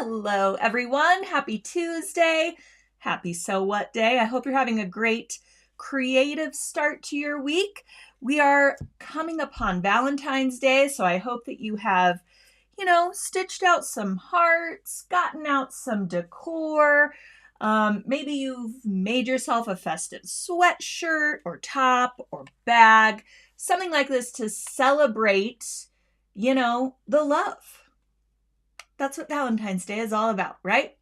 Hello, everyone. Happy Tuesday. Happy So What Day. I hope you're having a great creative start to your week. We are coming upon Valentine's Day, so I hope that you have, stitched out some hearts, gotten out some decor. Maybe you've made yourself a festive sweatshirt or top or bag, something like this to celebrate, the love. That's what Valentine's Day is all about, right?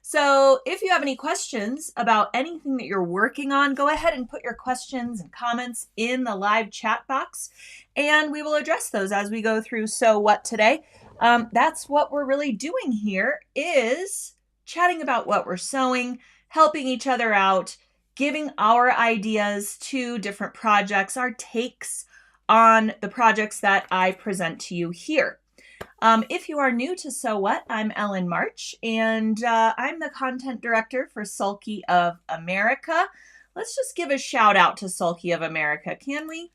So if you have any questions about anything that you're working on, go ahead and put your questions and comments in the live chat box, and we will address those as we go through So What today. That's what we're really doing here, is chatting about what we're sewing, helping each other out, giving our ideas to different projects, our takes on the projects that I present to you here. If you are new to So What, I'm Ellen March, and I'm the content director for Sulky of America. Let's just give a shout out to Sulky of America, can we?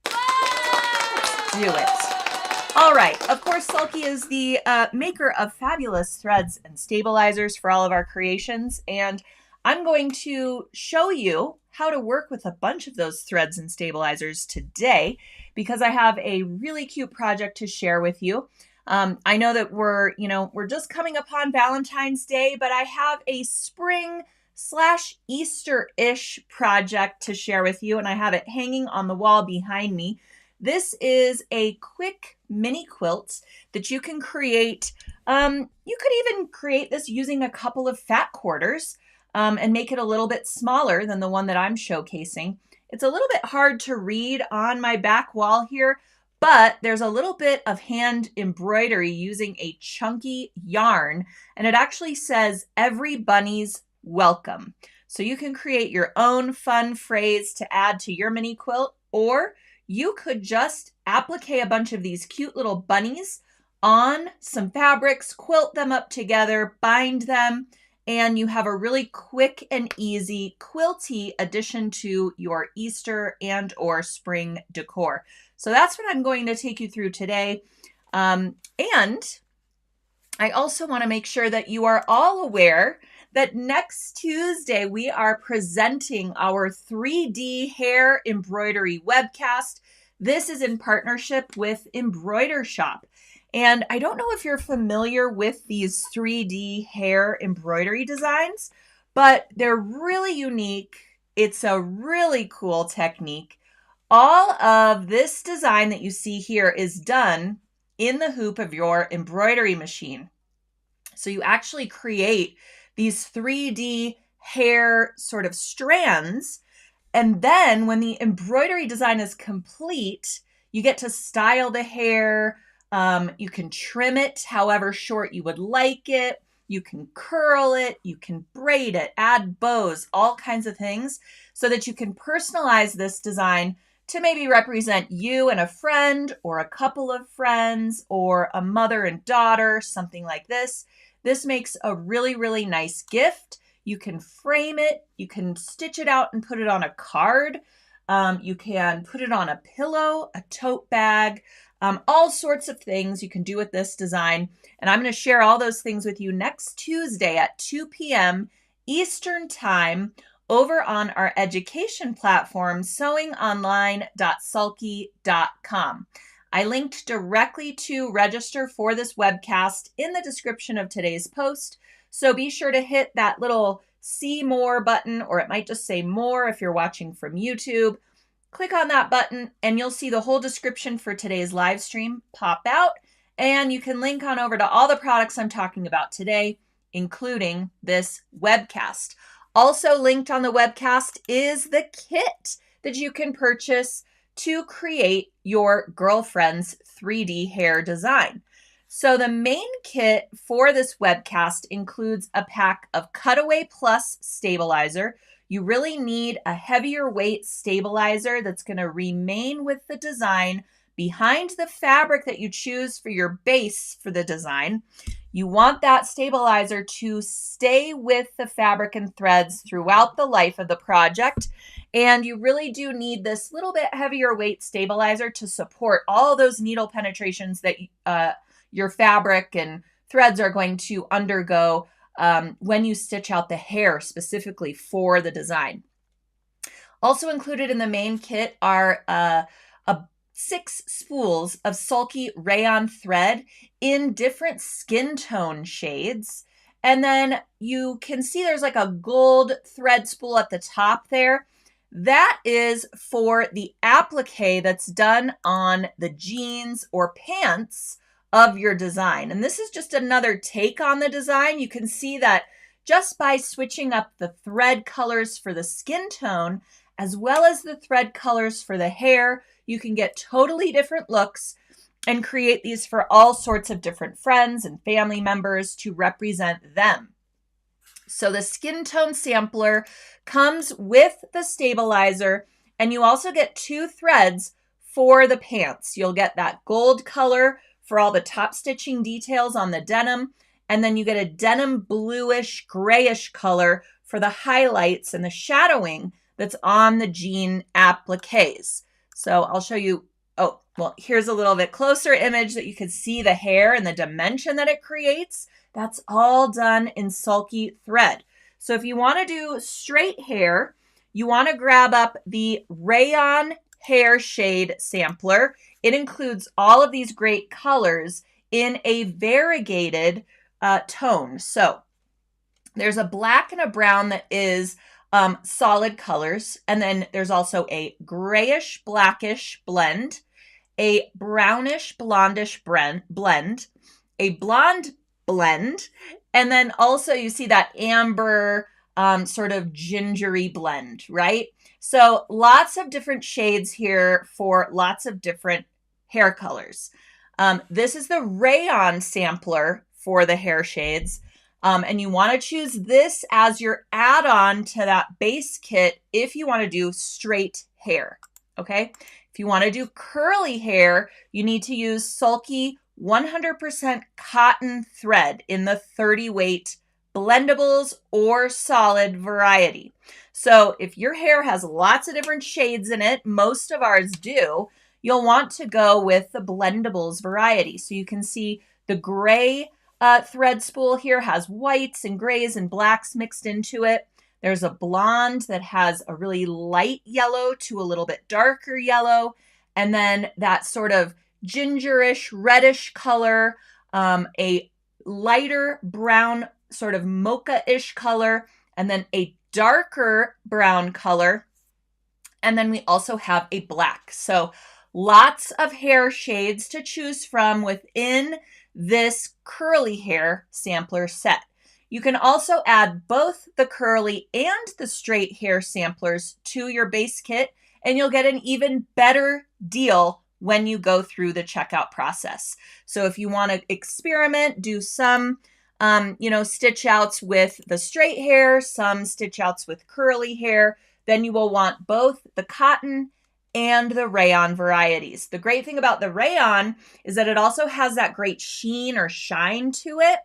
Let's do it. All right. Of course, Sulky is the maker of fabulous threads and stabilizers for all of our creations, and I'm going to show you how to work with a bunch of those threads and stabilizers today, because I have a really cute project to share with you. I know that we're just coming upon Valentine's Day, but I have a spring/Easter-ish project to share with you, and I have it hanging on the wall behind me. This is a quick mini quilt that you can create. You could even create this using a couple of fat quarters and make it a little bit smaller than the one that I'm showcasing. It's a little bit hard to read on my back wall here, but there's a little bit of hand embroidery using a chunky yarn, and it actually says, "Every bunny's welcome." So you can create your own fun phrase to add to your mini quilt, or you could just applique a bunch of these cute little bunnies on some fabrics, quilt them up together, bind them, and you have a really quick and easy quilty addition to your Easter and or spring decor. So that's what I'm going to take you through today. And I also want to make sure that you are all aware that next Tuesday we are presenting our 3D hair embroidery webcast. This is in partnership with Embroider Shop. And I don't know if you're familiar with these 3D hair embroidery designs, but they're really unique. It's a really cool technique. All of this design that you see here is done in the hoop of your embroidery machine. So you actually create these 3D hair sort of strands, and then when the embroidery design is complete, you get to style the hair. You can trim it however short you would like it. You can curl it, you can braid it, add bows, all kinds of things, so that you can personalize this design to maybe represent you and a friend, or a couple of friends, or a mother and daughter, something like this. This makes a really, really nice gift. You can frame it, you can stitch it out and put it on a card. You can put it on a pillow, a tote bag, all sorts of things you can do with this design. And I'm going to share all those things with you next Tuesday at 2 p.m. Eastern Time over on our education platform, sewingonline.sulky.com. I linked directly to register for this webcast in the description of today's post. So be sure to hit that little see more button, or it might just say more if you're watching from YouTube. Click on that button and you'll see the whole description for today's live stream pop out, and you can link on over to all the products I'm talking about today, including this webcast. Also linked on the webcast is the kit that you can purchase to create your girlfriend's 3D hair design. So the main kit for this webcast includes a pack of Cutaway Plus stabilizer. You really need a heavier weight stabilizer that's going to remain with the design behind the fabric that you choose for your base for the design. You want that stabilizer to stay with the fabric and threads throughout the life of the project. And you really do need this little bit heavier weight stabilizer to support all those needle penetrations that your fabric and threads are going to undergo when you stitch out the hair specifically for the design. Also included in the main kit are 6 spools of Sulky rayon thread in different skin tone shades. And then you can see there's like a gold thread spool at the top there. That is for the applique that's done on the jeans or pants of your design. And this is just another take on the design. You can see that just by switching up the thread colors for the skin tone, as well as the thread colors for the hair, you can get totally different looks and create these for all sorts of different friends and family members to represent them. So the skin tone sampler comes with the stabilizer, and you also get 2 threads for the pants. You'll get that gold color for all the top stitching details on the denim, and then you get a denim bluish grayish color for the highlights and the shadowing that's on the jean appliques. So I'll show you, oh, well, here's a little bit closer image that you can see the hair and the dimension that it creates. That's all done in Sulky thread. So if you want to do straight hair, you want to grab up the rayon hair shade sampler. It includes all of these great colors in a variegated tone. So there's a black and a brown that is solid colors. And then there's also a grayish blackish blend, a brownish blondish blend, a blonde blend, and then also you see that amber sort of gingery blend, right? So lots of different shades here for lots of different hair colors. This is the rayon sampler for the hair shades. And you want to choose this as your add-on to that base kit if you want to do straight hair, okay? If you want to do curly hair, you need to use Sulky 100% cotton thread in the 30 weight blendables or solid variety. So if your hair has lots of different shades in it, most of ours do, you'll want to go with the blendables variety. So you can see the gray thread spool here has whites and grays and blacks mixed into it. There's a blonde that has a really light yellow to a little bit darker yellow. And then that sort of gingerish, reddish color, a lighter brown, sort of mocha-ish color, and then a darker brown color. And then we also have a black. So lots of hair shades to choose from within this curly hair sampler set. You can also add both the curly and the straight hair samplers to your base kit, and you'll get an even better deal when you go through the checkout process. So if you want to experiment, do some stitch outs with the straight hair, some stitch outs with curly hair, then you will want both the cotton and the rayon varieties. The great thing about the rayon is that it also has that great sheen or shine to it.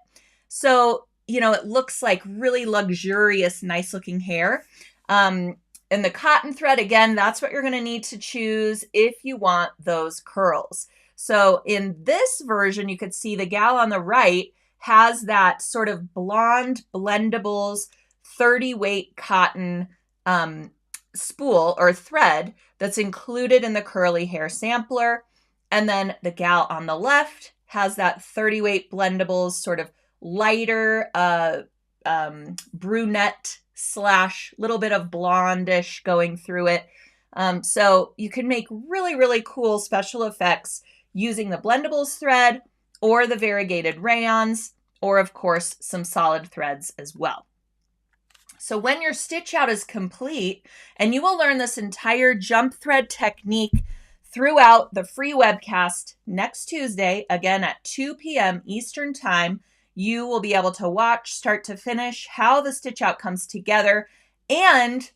So, it looks like really luxurious, nice looking hair. And the cotton thread, again, that's what you're going to need to choose if you want those curls. So in this version, you could see the gal on the right has that sort of blonde blendables 30 weight cotton spool or thread that's included in the curly hair sampler. And then the gal on the left has that 30 weight blendables sort of lighter brunette / little bit of blondish going through it. So you can make really, really cool special effects using the blendables thread or the variegated rayons, or of course some solid threads as well. So when your stitch out is complete, and you will learn this entire jump thread technique throughout the free webcast next Tuesday, again at 2 p.m. Eastern Time, you will be able to watch start to finish how the stitch out comes together, and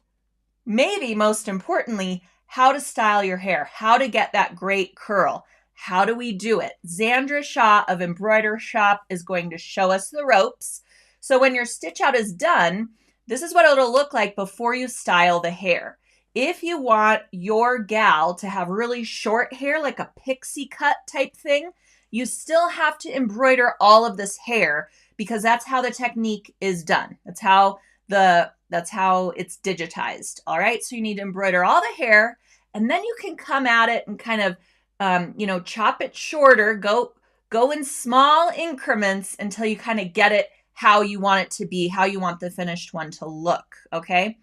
maybe most importantly, how to style your hair, how to get that great curl. How do we do it? Xandra Shaw of Embroider Shop is going to show us the ropes. So when your stitch out is done, this is what it'll look like before you style the hair. If you want your gal to have really short hair, like a pixie cut type thing, you still have to embroider all of this hair because that's how the technique is done. That's how it's digitized. All right. So you need to embroider all the hair, and then you can come at it and kind of, chop it shorter, go in small increments until you kind of get it how you want it to be, how you want the finished one to look. Okay.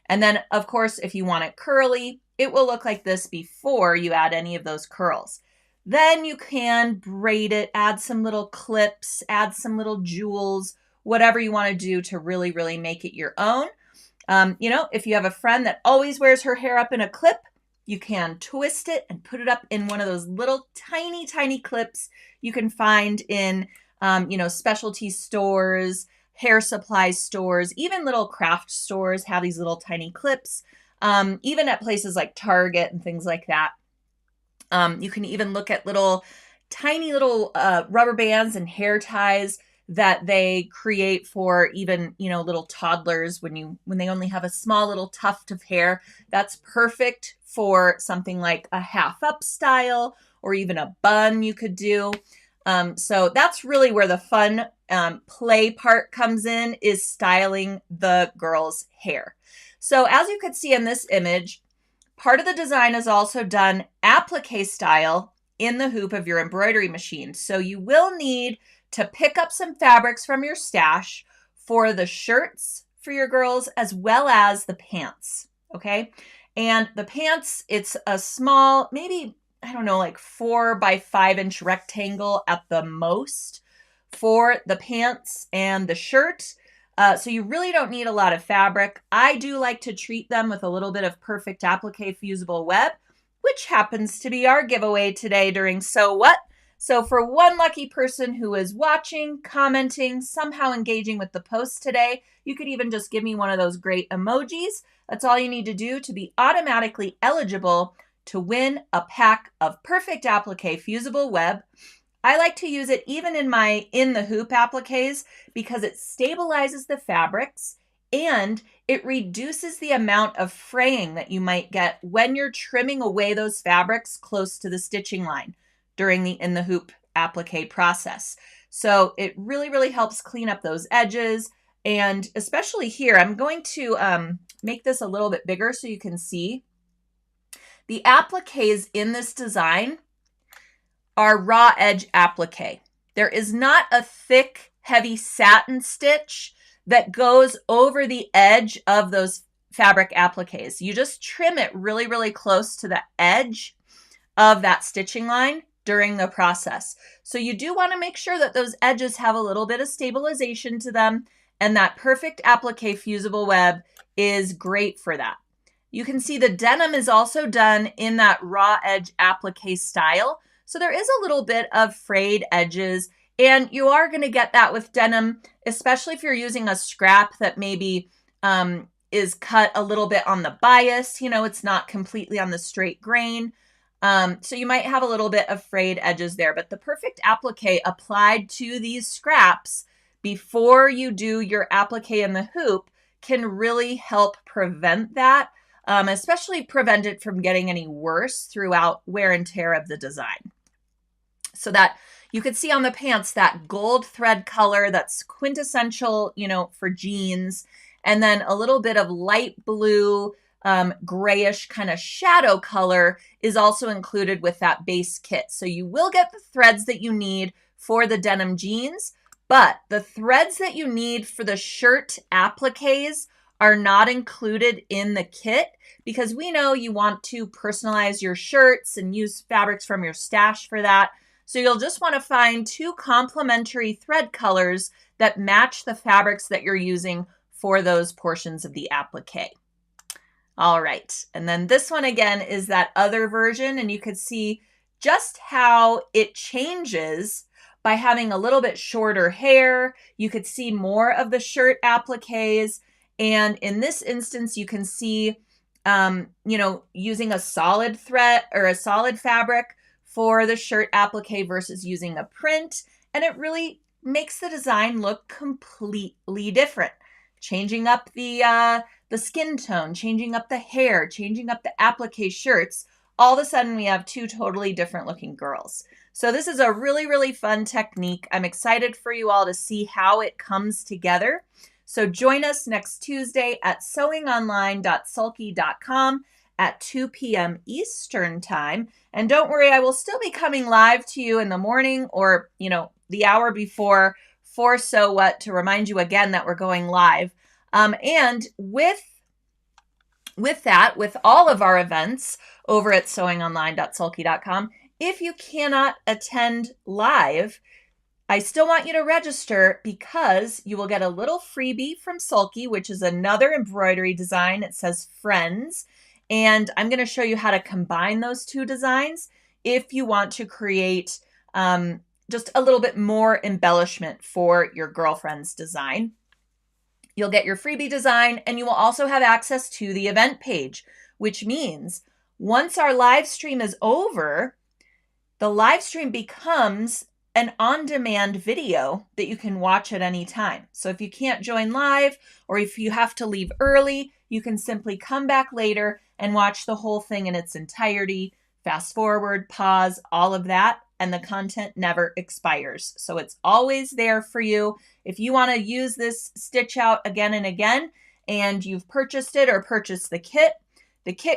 And then of course, if you want it curly, it will look like this before you add any of those curls. Then you can braid it, add some little clips, add some little jewels, whatever you want to do to really, really make it your own. If you have a friend that always wears her hair up in a clip, you can twist it and put it up in one of those little tiny, tiny clips you can find in, specialty stores, hair supply stores, even little craft stores have these little tiny clips. Even at places like Target and things like that. You can even look at tiny little rubber bands and hair ties that they create for even, little toddlers when they only have a small little tuft of hair. That's perfect for something like a half up style or even a bun you could do. So that's really where the fun play part comes in, is styling the girl's hair. So as you could see in this image, part of the design is also done applique style in the hoop of your embroidery machine. So you will need to pick up some fabrics from your stash for the shirts for your girls as well as the pants, okay? And the pants, it's a small, maybe, I don't know, like 4 by 5 inch rectangle at the most for the pants and the shirt. So you really don't need a lot of fabric. I do like to treat them with a little bit of Perfect Applique Fusible Web, which happens to be our giveaway today during So What? So for one lucky person who is watching, commenting, somehow engaging with the post today, you could even just give me one of those great emojis. That's all you need to do to be automatically eligible to win a pack of Perfect Applique Fusible Web. I like to use it even in the hoop appliques because it stabilizes the fabrics and it reduces the amount of fraying that you might get when you're trimming away those fabrics close to the stitching line during the in the hoop applique process. So it really, really helps clean up those edges. And especially here, I'm going to make this a little bit bigger so you can see. The appliques in this design are raw edge applique. There is not a thick, heavy satin stitch that goes over the edge of those fabric appliques. You just trim it really, really close to the edge of that stitching line during the process. So you do want to make sure that those edges have a little bit of stabilization to them, and that Perfect Applique Fusible Web is great for that. You can see the denim is also done in that raw edge applique style. So there is a little bit of frayed edges, and you are going to get that with denim, especially if you're using a scrap that maybe is cut a little bit on the bias. It's not completely on the straight grain. So you might have a little bit of frayed edges there, but the Perfect Applique applied to these scraps before you do your applique in the hoop can really help prevent that, especially prevent it from getting any worse throughout wear and tear of the design. So that you could see on the pants that gold thread color that's quintessential, for jeans, and then a little bit of light blue, grayish kind of shadow color is also included with that base kit. So you will get the threads that you need for the denim jeans, but the threads that you need for the shirt appliques are not included in the kit because we know you want to personalize your shirts and use fabrics from your stash for that. So you'll just want to find 2 complementary thread colors that match the fabrics that you're using for those portions of the applique. All right, and then this one again is that other version, and you could see just how it changes by having a little bit shorter hair. You could see more of the shirt appliques, and in this instance, you can see, using a solid thread or a solid fabric for the shirt applique versus using a print, and it really makes the design look completely different. Changing up the skin tone, changing up the hair, changing up the applique shirts, all of a sudden we have 2 totally different looking girls. So this is a really, really fun technique. I'm excited for you all to see how it comes together. So join us next Tuesday at sewingonline.sulky.com at 2 p.m. Eastern time. And don't worry, I will still be coming live to you in the morning or, the hour before for So What to remind you again that we're going live. And with that, with all of our events over at sewingonline.sulky.com, if you cannot attend live, I still want you to register because you will get a little freebie from Sulky, which is another embroidery design. It says Friends. And I'm going to show you how to combine those two designs if you want to create just a little bit more embellishment for your girlfriend's design. You'll get your freebie design, and you will also have access to the event page, which means once our live stream is over, the live stream becomes an on-demand video that you can watch at any time. So if you can't join live or if you have to leave early, you can simply come back later and watch the whole thing in its entirety, fast forward, pause, all of that, and the content never expires. So it's always there for you. If you want to use this stitch out again and again, and you've purchased it or purchased the kit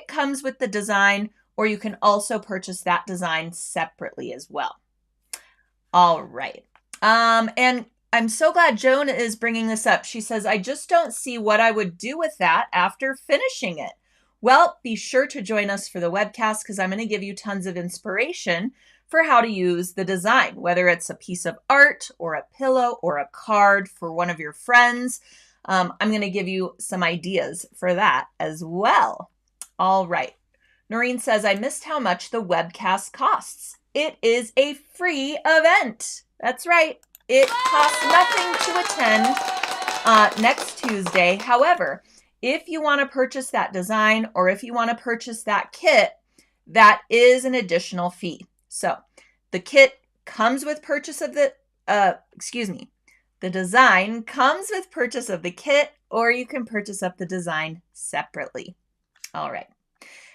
comes with the design, or you can also purchase that design separately as well. All right. And I'm so glad Joan is bringing this up. She says, I just don't see what I would do with that after finishing it. Well, be sure to join us for the webcast because I'm going to give you tons of inspiration for how to use the design, whether it's a piece of art or a pillow or a card for one of your friends. I'm going to give you some ideas for that as well. All right. Noreen says, I missed how much the webcast costs. It is a free event. That's right. It costs nothing to attend next Tuesday. However, if you want to purchase that design or if you want to purchase that kit, that is an additional fee. So the kit comes with purchase of the design comes with purchase of the kit, or you can purchase up the design separately. All right.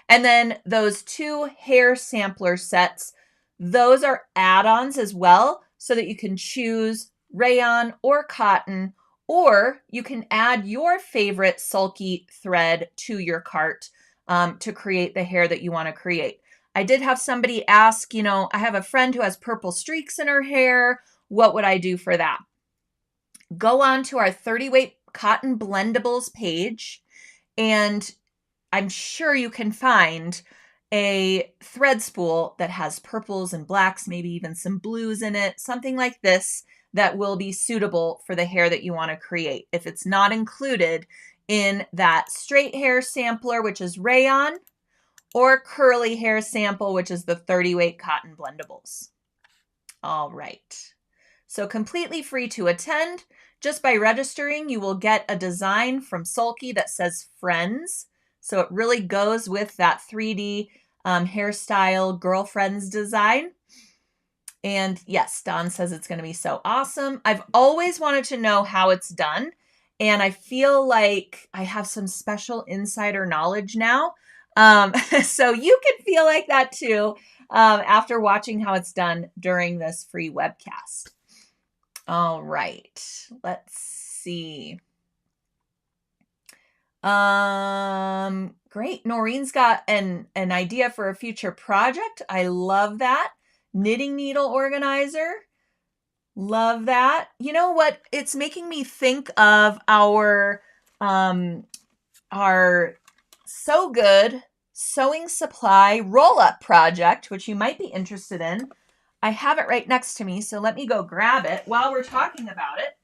And then those 2 hair sampler sets, those are add-ons as well, so that you can choose rayon or cotton, or you can add your favorite Sulky thread to your cart to create the hair that you want to create. I did have somebody ask, I have a friend who has purple streaks in her hair. What would I do for that? Go on to our 30-weight cotton blendables page, and I'm sure you can find a thread spool that has purples and blacks, maybe even some blues in it, something like this that will be suitable for the hair that you want to create. If it's not included in that straight hair sampler, which is rayon, or curly hair sample, which is the 30-weight cotton blendables. All right. So completely free to attend. Just by registering, you will get a design from Sulky that says Friends. So it really goes with that 3D hairstyle girlfriend's design. And yes, Don says it's going to be so awesome. I've always wanted to know how it's done. And I feel like I have some special insider knowledge now. So you can feel like that too after watching how it's done during this free webcast. All right, let's see. Great. Noreen's got an idea for a future project. I love that. Knitting needle organizer. Love that. You know what? It's making me think of our So Good sewing supply roll-up project, which you might be interested in. I have it right next to me, so let me go grab it while we're talking about it.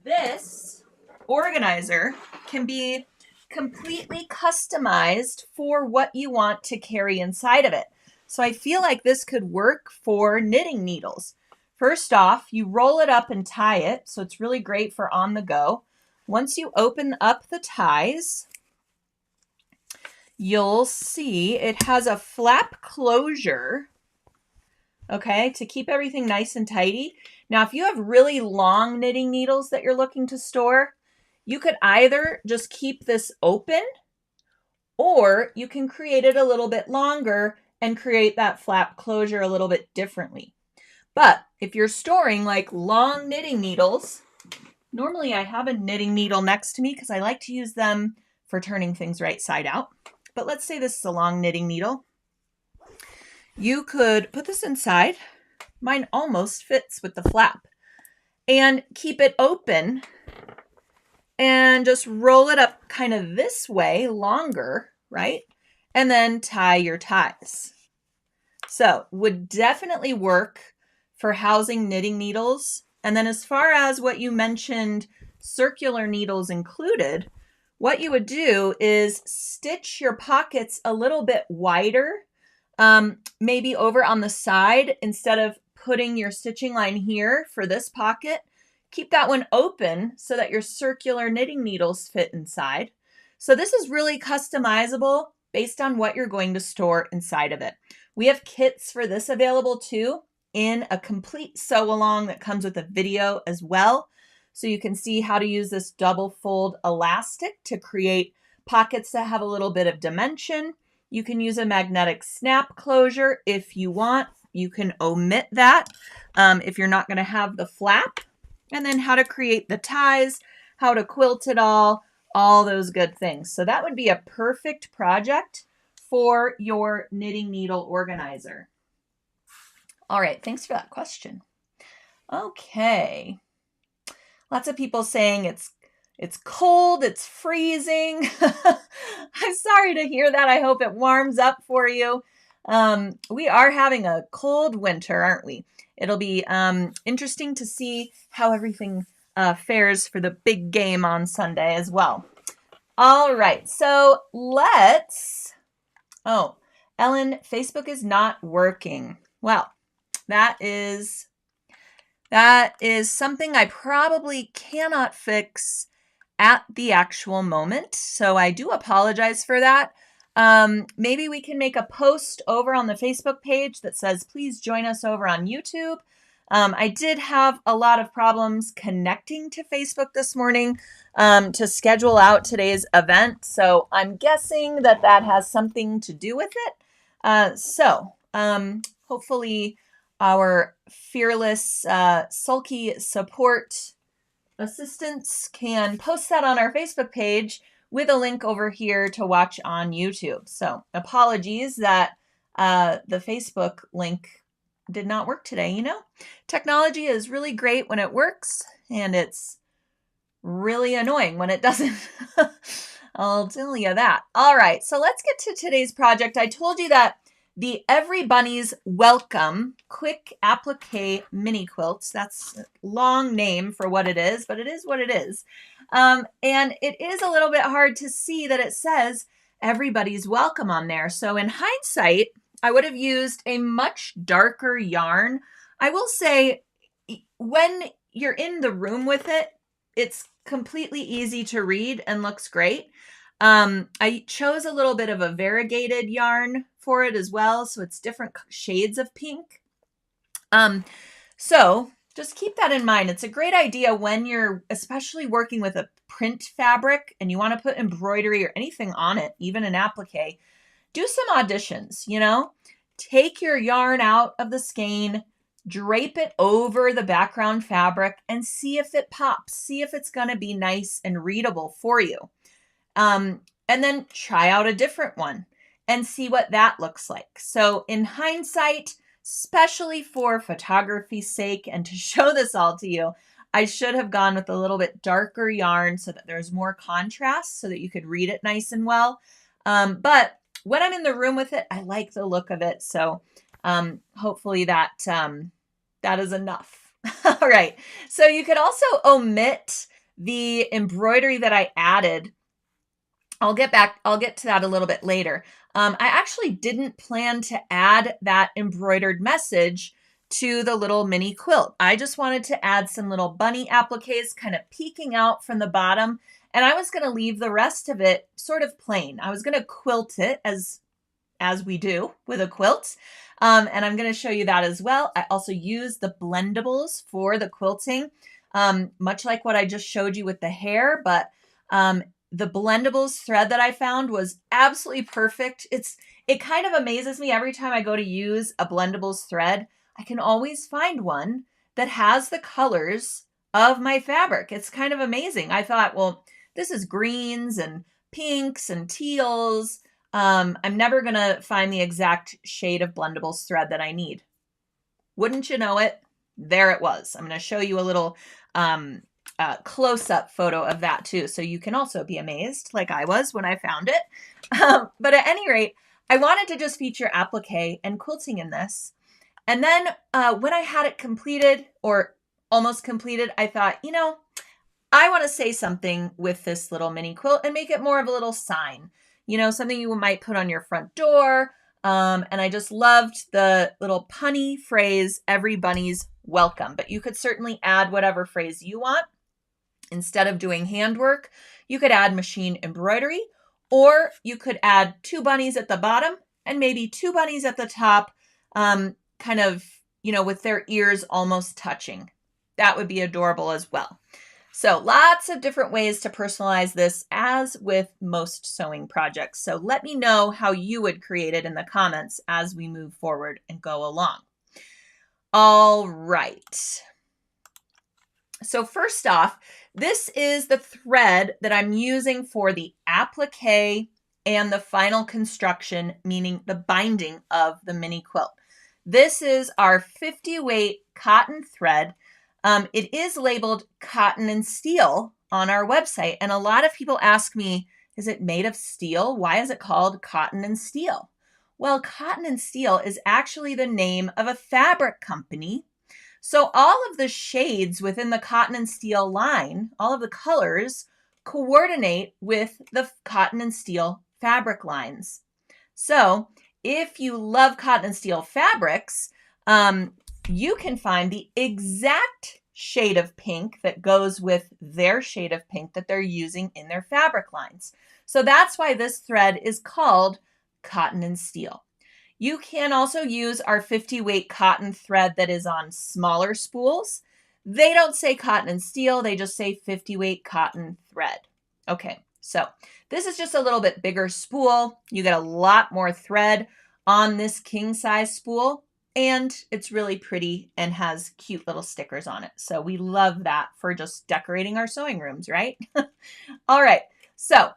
This organizer can be completely customized for what you want to carry inside of it. So I feel like this could work for knitting needles. First off, you roll it up and tie it, so it's really great for on the go. Once you open up the ties, you'll see it has a flap closure, okay, to keep everything nice and tidy. Now, if you have really long knitting needles that you're looking to store, you could either just keep this open, or you can create it a little bit longer and create that flap closure a little bit differently. But if you're storing like long knitting needles, normally I have a knitting needle next to me because I like to use them for turning things right side out. But let's say this is a long knitting needle. You could put this inside. Mine almost fits with the flap. And keep it open and just roll it up kind of this way, longer, right? And then tie your ties. So would definitely work for housing knitting needles. And then as far as what you mentioned, circular needles included, what you would do is stitch your pockets a little bit wider, maybe over on the side instead of putting your stitching line here for this pocket. Keep that one open so that your circular knitting needles fit inside. So this is really customizable based on what you're going to store inside of it. We have kits for this available too, in a complete sew along that comes with a video as well. So you can see how to use this double fold elastic to create pockets that have a little bit of dimension. You can use a magnetic snap closure if you want. You can omit that if you're not going to have the flap. And then how to create the ties, how to quilt it all those good things. So that would be a perfect project for your knitting needle organizer. All right, thanks for that question. Okay. Lots of people saying it's cold, it's freezing. I'm sorry to hear that. I hope it warms up for you. We are having a cold winter, aren't we? It'll be interesting to see how everything fares for the big game on Sunday as well. All right, so Ellen, Facebook is not working. Well, that is something I probably cannot fix at the actual moment. So I do apologize for that. Maybe we can make a post over on the Facebook page that says, please join us over on YouTube. I did have a lot of problems connecting to Facebook this morning to schedule out today's event. So I'm guessing that has something to do with it. Hopefully our fearless Sulky support assistants can post that on our Facebook page with a link over here to watch on YouTube. So apologies that the Facebook link did not work today. You know, technology is really great when it works, and it's really annoying when it doesn't. I'll tell you that. All right, so let's get to today's project. I told you that the Every Bunny's Welcome Quick Applique Mini Quilts. That's a long name for what it is, but it is what it is. And it is a little bit hard to see that it says Everybody's Welcome on there. So in hindsight, I would have used a much darker yarn. I will say when you're in the room with it, it's completely easy to read and looks great. I chose a little bit of a variegated yarn for it as well, so it's different shades of pink. So just keep that in mind. It's a great idea when you're especially working with a print fabric and you want to put embroidery or anything on it, even an applique. Do some auditions, you know, take your yarn out of the skein, drape it over the background fabric and see if it pops, see if it's going to be nice and readable for you. And then try out a different one and see what that looks like. So in hindsight, especially for photography's sake and to show this all to you, I should have gone with a little bit darker yarn so that there's more contrast so that you could read it nice and well. But when I'm in the room with it, I like the look of it. So hopefully that is enough. All right. So you could also omit the embroidery that I added. I'll get to that a little bit later. I actually didn't plan to add that embroidered message to the little mini quilt. I just wanted to add some little bunny appliques kind of peeking out from the bottom, and I was going to leave the rest of it sort of plain. I was going to quilt it as we do with a quilt, and I'm going to show you that as well. I also use the blendables for the quilting, much like what I just showed you with the hair, but the Blendables thread that I found was absolutely perfect. It kind of amazes me every time I go to use a Blendables thread. I can always find one that has the colors of my fabric. It's kind of amazing. I thought, well, this is greens and pinks and teals. I'm never going to find the exact shade of Blendables thread that I need. Wouldn't you know it? There it was. I'm going to show you a little close-up photo of that too, so you can also be amazed like I was when I found it. But at any rate, I wanted to just feature applique and quilting in this. And then when I had it completed or almost completed, I thought, you know, I want to say something with this little mini quilt and make it more of a little sign, you know, something you might put on your front door. And I just loved the little punny phrase, "Every bunny's welcome," but you could certainly add whatever phrase you want. Instead of doing handwork, you could add machine embroidery, or you could add 2 bunnies at the bottom and maybe 2 bunnies at the top, kind of, you know, with their ears almost touching. That would be adorable as well. So lots of different ways to personalize this, as with most sewing projects. So let me know how you would create it in the comments as we move forward and go along. All right. So first off, this is the thread that I'm using for the applique and the final construction, meaning the binding of the mini quilt. This is our 50 weight cotton thread. It is labeled cotton and steel on our website, and a lot of people ask me, is it made of steel? Why is it called cotton and steel? Well, cotton and steel is actually the name of a fabric company. So all of the shades within the cotton and steel line, all of the colors, coordinate with the cotton and steel fabric lines. So if you love cotton and steel fabrics, you can find the exact shade of pink that goes with their shade of pink that they're using in their fabric lines. So that's why this thread is called cotton and steel. You can also use our 50 weight cotton thread that is on smaller spools. They don't say cotton and steel, they just say 50 weight cotton thread. Okay, so this is just a little bit bigger spool. You get a lot more thread on this king size spool, and it's really pretty and has cute little stickers on it. So we love that for just decorating our sewing rooms, right? All right, so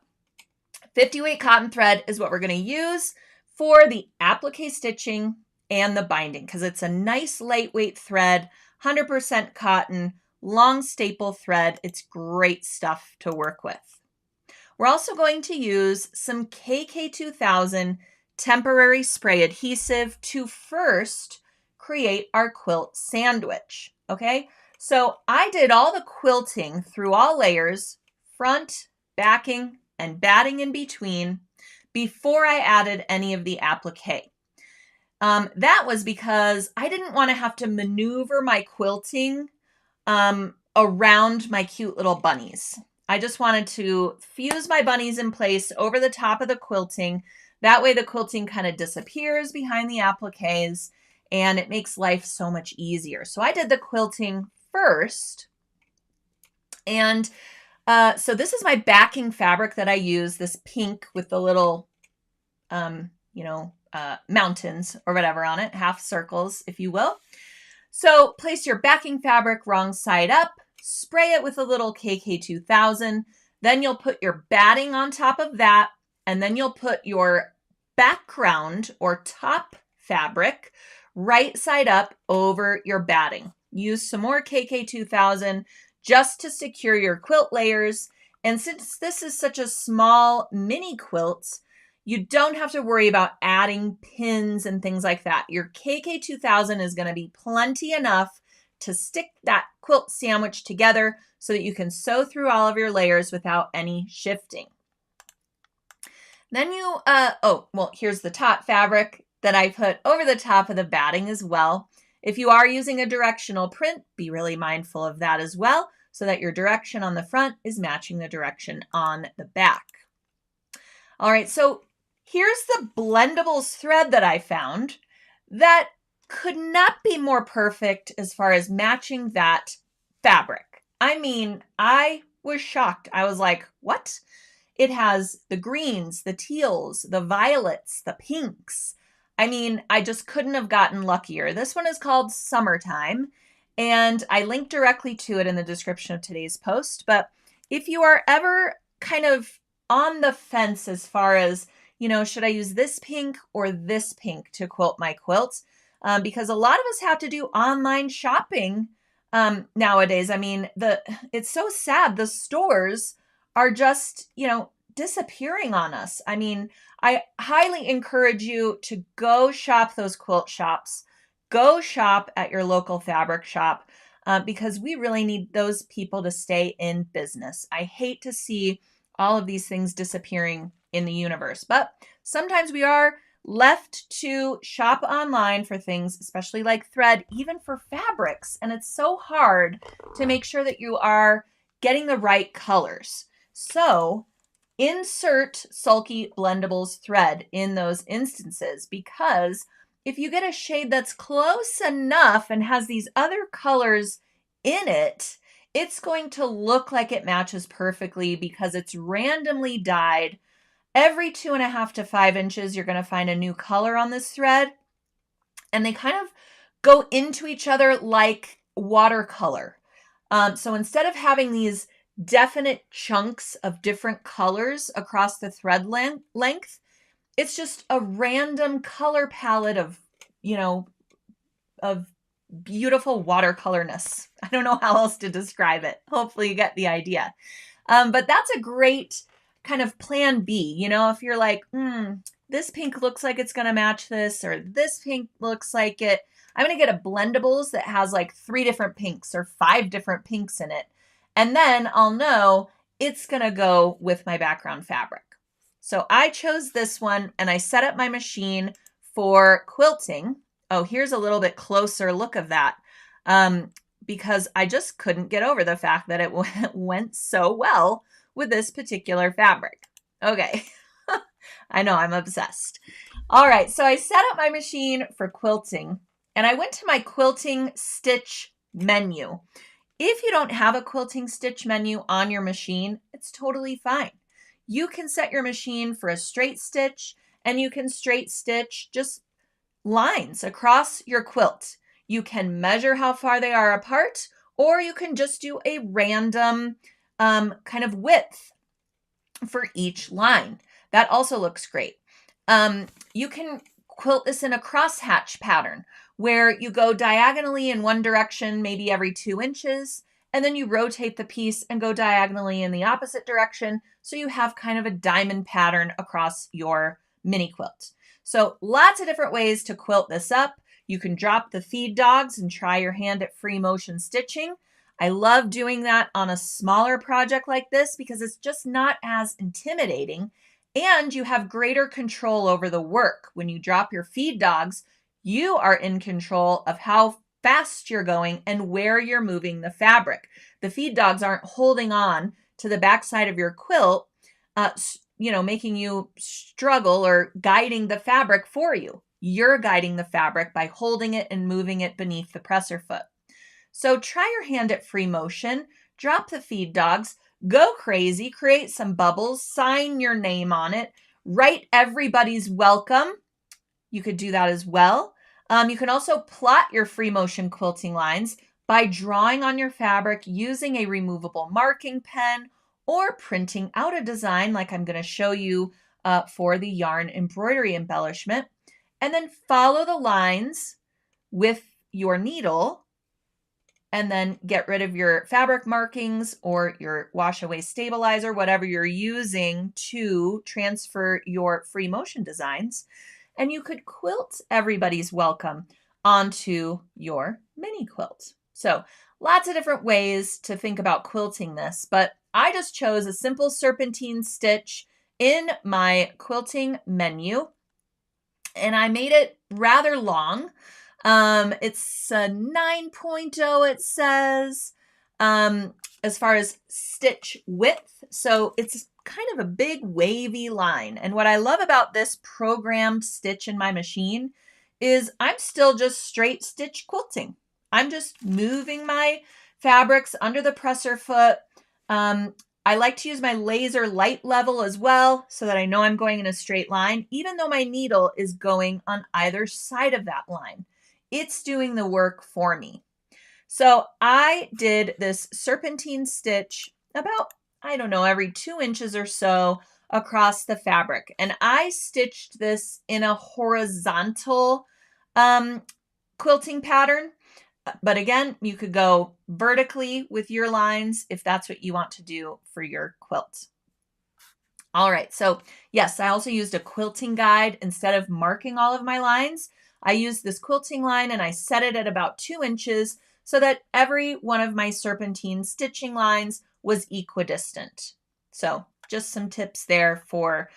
50 weight cotton thread is what we're going to use for the applique stitching and the binding, because it's a nice lightweight thread, 100% cotton, long staple thread. It's great stuff to work with. We're also going to use some KK2000 temporary spray adhesive to first create our quilt sandwich. Okay, so I did all the quilting through all layers, front, backing, and batting in between, before I added any of the applique. That was because I didn't want to have to maneuver my quilting around my cute little bunnies. I just wanted to fuse my bunnies in place over the top of the quilting. That way the quilting kind of disappears behind the appliques and it makes life so much easier. So I did the quilting first. And so this is my backing fabric that I use, this pink with the little, mountains or whatever on it, half circles, if you will. So place your backing fabric wrong side up, spray it with a little KK2000. Then you'll put your batting on top of that, and then you'll put your background or top fabric right side up over your batting. Use some more KK2000 just to secure your quilt layers. And since this is such a small mini quilt, you don't have to worry about adding pins and things like that. Your KK2000 is going to be plenty enough to stick that quilt sandwich together so that you can sew through all of your layers without any shifting. Then here's the top fabric that I put over the top of the batting as well. If you are using a directional print, be really mindful of that as well, so that your direction on the front is matching the direction on the back. All right, so here's the Blendables thread that I found that could not be more perfect as far as matching that fabric. I mean, I was shocked. I was like, what? It has the greens, the teals, the violets, the pinks. I mean, I just couldn't have gotten luckier. This one is called Summertime, and I link directly to it in the description of today's post. But if you are ever kind of on the fence as far as, should I use this pink or this pink to quilt my quilt? Because a lot of us have to do online shopping nowadays. I mean, it's so sad. The stores are just, disappearing on us. I mean, I highly encourage you to go shop those quilt shops. Go shop at your local fabric shop because we really need those people to stay in business. I hate to see all of these things disappearing in the universe, but sometimes we are left to shop online for things, especially like thread, even for fabrics. And it's so hard to make sure that you are getting the right colors. So insert Sulky Blendables thread in those instances, because if you get a shade that's close enough and has these other colors in it, it's going to look like it matches perfectly because it's randomly dyed. Every 2.5 to 5 inches, you're going to find a new color on this thread, and they kind of go into each other like watercolor. So instead of having these definite chunks of different colors across the thread length, it's just a random color palette of beautiful watercolorness. I don't know how else to describe it. Hopefully you get the idea. But that's a great kind of plan B. If you're like, this pink looks like it's going to match this, or this pink looks like it. I'm going to get a Blendables that has like 3 different pinks or 5 different pinks in it. And then I'll know it's going to go with my background fabric. So I chose this one and I set up my machine for quilting. Oh, here's a little bit closer look of that because I just couldn't get over the fact that it went so well with this particular fabric. Okay, I know, I'm obsessed. All right, so I set up my machine for quilting and I went to my quilting stitch menu. If you don't have a quilting stitch menu on your machine, it's totally fine. You can set your machine for a straight stitch and you can straight stitch just lines across your quilt. You can measure how far they are apart, or you can just do a random kind of width for each line. That also looks great. You can quilt this in a crosshatch pattern where you go diagonally in one direction, maybe every 2 inches, and then you rotate the piece and go diagonally in the opposite direction. So you have kind of a diamond pattern across your mini quilt. So lots of different ways to quilt this up. You can drop the feed dogs and try your hand at free motion stitching. I love doing that on a smaller project like this because it's just not as intimidating and you have greater control over the work. When you drop your feed dogs, you are in control of how fast you're going and where you're moving the fabric. The feed dogs aren't holding on to the backside of your quilt, making you struggle or guiding the fabric for you. You're guiding the fabric by holding it and moving it beneath the presser foot. So try your hand at free motion, drop the feed dogs, go crazy, create some bubbles, sign your name on it, write everybody's welcome. You could do that as well. You can also plot your free motion quilting lines by drawing on your fabric using a removable marking pen or printing out a design like I'm going to show you for the yarn embroidery embellishment. And then follow the lines with your needle and then get rid of your fabric markings or your wash away stabilizer, whatever you're using to transfer your free motion designs. And you could quilt everybody's welcome onto your mini quilt. So lots of different ways to think about quilting this, but I just chose a simple serpentine stitch in my quilting menu and I made it rather long. It's a 9.0, it says, as far as stitch width. So it's kind of a big wavy line. And what I love about this programmed stitch in my machine is I'm still just straight stitch quilting. I'm just moving my fabrics under the presser foot. I like to use my laser light level as well so that I know I'm going in a straight line, even though my needle is going on either side of that line. It's doing the work for me. So I did this serpentine stitch about, I don't know, every 2 inches or so across the fabric. And I stitched this in a horizontal quilting pattern. But again, you could go vertically with your lines if that's what you want to do for your quilt. All right, so yes, I also used a quilting guide. Instead of marking all of my lines, I used this quilting line and I set it at about 2 inches so that every one of my serpentine stitching lines was equidistant. So just some tips there for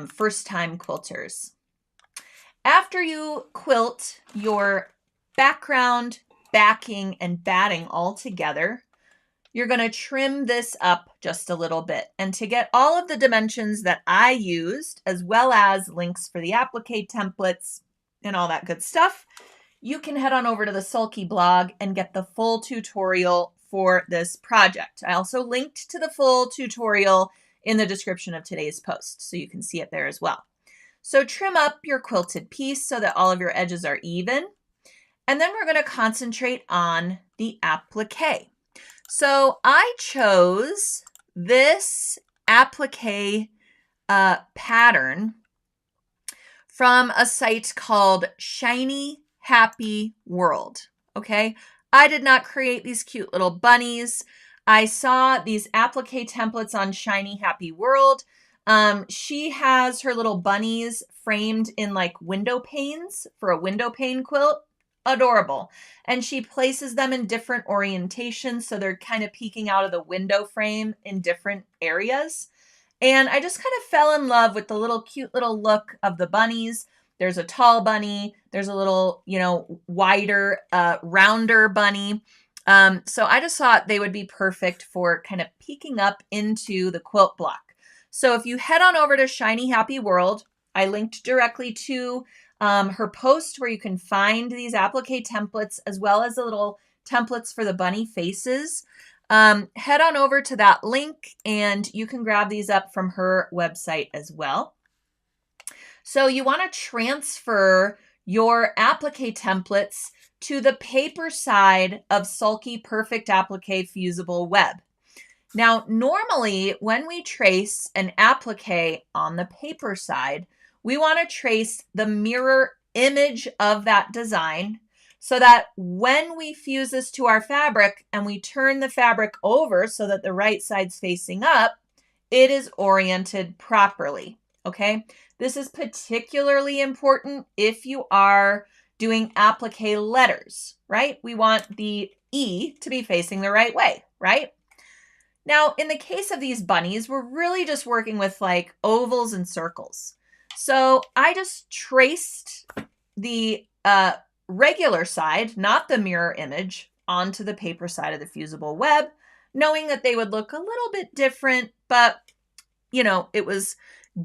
first-time quilters. After you quilt your background, backing, and batting all together, you're going to trim this up just a little bit. And to get all of the dimensions that I used, as well as links for the Applique templates and all that good stuff, you can head on over to the Sulky blog and get the full tutorial for this project. I also linked to the full tutorial in the description of today's post, so you can see it there as well. So trim up your quilted piece so that all of your edges are even. And then we're going to concentrate on the applique. So I chose this applique pattern from a site called Shiny Happy World. Okay, I did not create these cute little bunnies. I saw these applique templates on Shiny Happy World. She has her little bunnies framed in like window panes for a window pane quilt. Adorable. And she places them in different orientations, so they're kind of peeking out of the window frame in different areas. And I just kind of fell in love with the little cute little look of the bunnies. There's a tall bunny. There's a little, wider, rounder bunny. So I just thought they would be perfect for kind of peeking up into the quilt block. So if you head on over to Shiny Happy World, I linked directly to her post where you can find these applique templates as well as the little templates for the bunny faces. Head on over to that link and you can grab these up from her website as well. So you want to transfer your applique templates to the paper side of Sulky Perfect Applique Fusible Web. Now, normally when we trace an applique on the paper side, we want to trace the mirror image of that design so that when we fuse this to our fabric and we turn the fabric over so that the right side's facing up, it is oriented properly, okay? This is particularly important if you are doing applique letters, right? We want the E to be facing the right way, right? Now, in the case of these bunnies, we're really just working with like ovals and circles. So I just traced the regular side, not the mirror image, onto the paper side of the fusible web, knowing that they would look a little bit different, but it was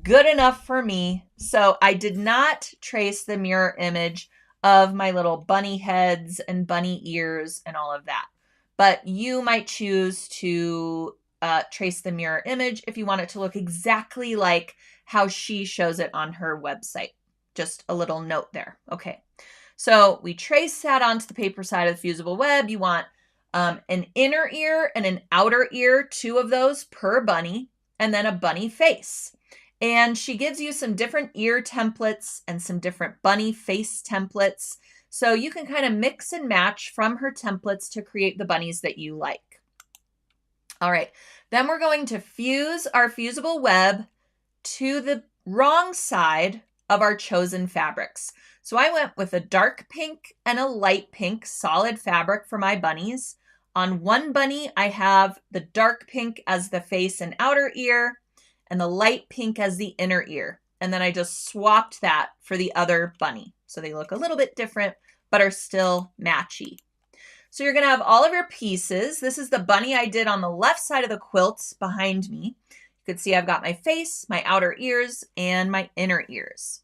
good enough for me. So I did not trace the mirror image of my little bunny heads and bunny ears and all of that. But you might choose to trace the mirror image if you want it to look exactly like how she shows it on her website. Just a little note there. Okay. So we trace that onto the paper side of the fusible web. You want an inner ear and an outer ear, 2 of those per bunny, and then a bunny face. And she gives you some different ear templates and some different bunny face templates. So you can kind of mix and match from her templates to create the bunnies that you like. All right, then we're going to fuse our fusible web to the wrong side of our chosen fabrics. So I went with a dark pink and a light pink solid fabric for my bunnies. On one bunny, I have the dark pink as the face and outer ear and the light pink as the inner ear. And then I just swapped that for the other bunny. So they look a little bit different, but are still matchy. So you're gonna have all of your pieces. This is the bunny I did on the left side of the quilt behind me. You can see I've got my face, my outer ears, and my inner ears.